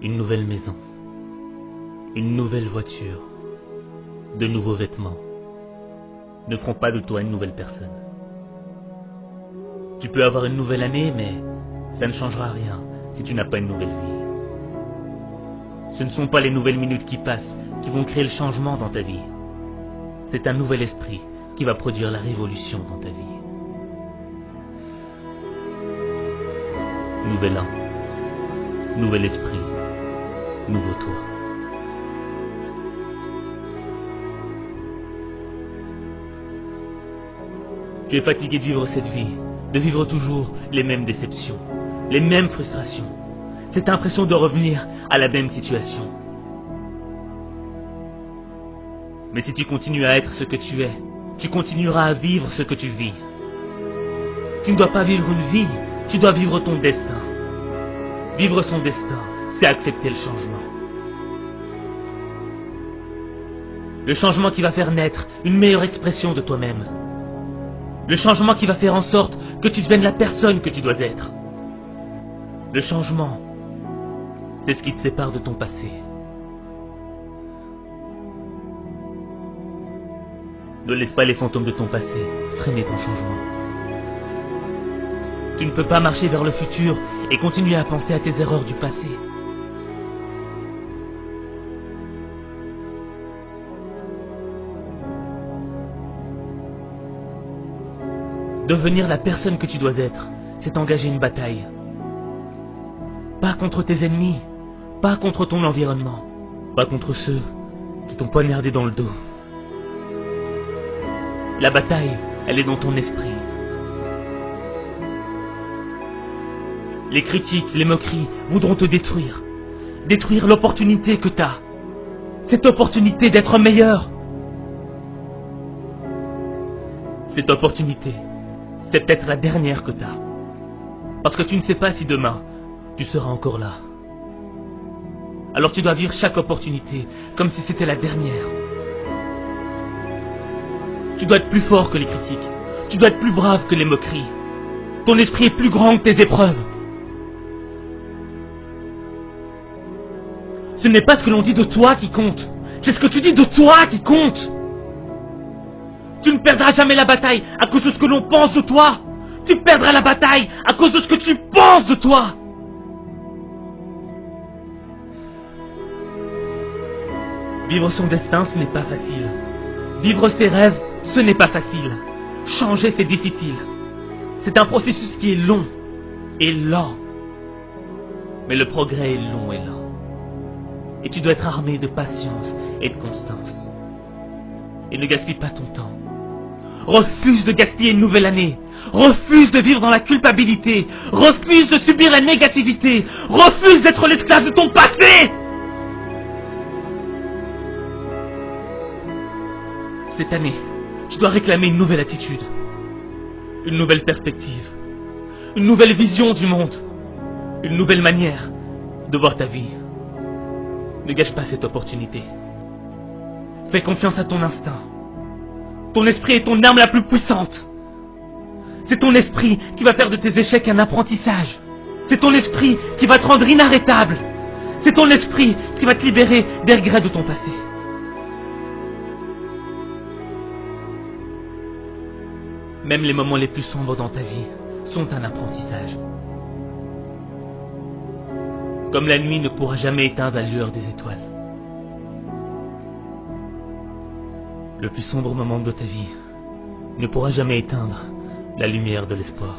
Une nouvelle maison, une nouvelle voiture, de nouveaux vêtements ne feront pas de toi une nouvelle personne. Tu peux avoir une nouvelle année, mais ça ne changera rien si tu n'as pas une nouvelle vie. Ce ne sont pas les nouvelles minutes qui passent qui vont créer le changement dans ta vie. C'est un nouvel esprit qui va produire la révolution dans ta vie. Nouvel an, nouvel esprit, nouveau toi. Tu es fatigué de vivre cette vie, de vivre toujours les mêmes déceptions, les mêmes frustrations, cette impression de revenir à la même situation. Mais si tu continues à être ce que tu es, tu continueras à vivre ce que tu vis. Tu ne dois pas vivre une vie, tu dois vivre ton destin. Vivre son destin, c'est accepter le changement. Le changement qui va faire naître une meilleure expression de toi-même. Le changement qui va faire en sorte que tu deviennes la personne que tu dois être. Le changement, c'est ce qui te sépare de ton passé. Ne laisse pas les fantômes de ton passé freiner ton changement. Tu ne peux pas marcher vers le futur et continuer à penser à tes erreurs du passé. Devenir la personne que tu dois être, c'est engager une bataille. Pas contre tes ennemis, pas contre ton environnement, pas contre ceux qui t'ont poignardé dans le dos. La bataille, elle est dans ton esprit. Les critiques, les moqueries voudront te détruire. Détruire l'opportunité que t'as. Cette opportunité d'être meilleur. Cette opportunité, c'est peut-être la dernière que t'as. Parce que tu ne sais pas si demain, tu seras encore là. Alors tu dois vivre chaque opportunité comme si c'était la dernière. Tu dois être plus fort que les critiques. Tu dois être plus brave que les moqueries. Ton esprit est plus grand que tes épreuves. Ce n'est pas ce que l'on dit de toi qui compte. C'est ce que tu dis de toi qui compte. Tu ne perdras jamais la bataille à cause de ce que l'on pense de toi. Tu perdras la bataille à cause de ce que tu penses de toi. Vivre son destin, ce n'est pas facile. Vivre ses rêves, ce n'est pas facile. Changer, c'est difficile. C'est un processus qui est long et lent. Mais le progrès est long et lent. Et tu dois être armé de patience et de constance. Et ne gaspille pas ton temps. Refuse de gaspiller une nouvelle année. Refuse de vivre dans la culpabilité. Refuse de subir la négativité. Refuse d'être l'esclave de ton passé. Cette année, tu dois réclamer une nouvelle attitude. Une nouvelle perspective. Une nouvelle vision du monde. Une nouvelle manière de voir ta vie. Ne gâche pas cette opportunité. Fais confiance à ton instinct. Ton esprit est ton arme la plus puissante. C'est ton esprit qui va faire de tes échecs un apprentissage. C'est ton esprit qui va te rendre inarrêtable. C'est ton esprit qui va te libérer des regrets de ton passé. Même les moments les plus sombres dans ta vie sont un apprentissage. Comme la nuit ne pourra jamais éteindre la lueur des étoiles. Le plus sombre moment de ta vie ne pourra jamais éteindre la lumière de l'espoir.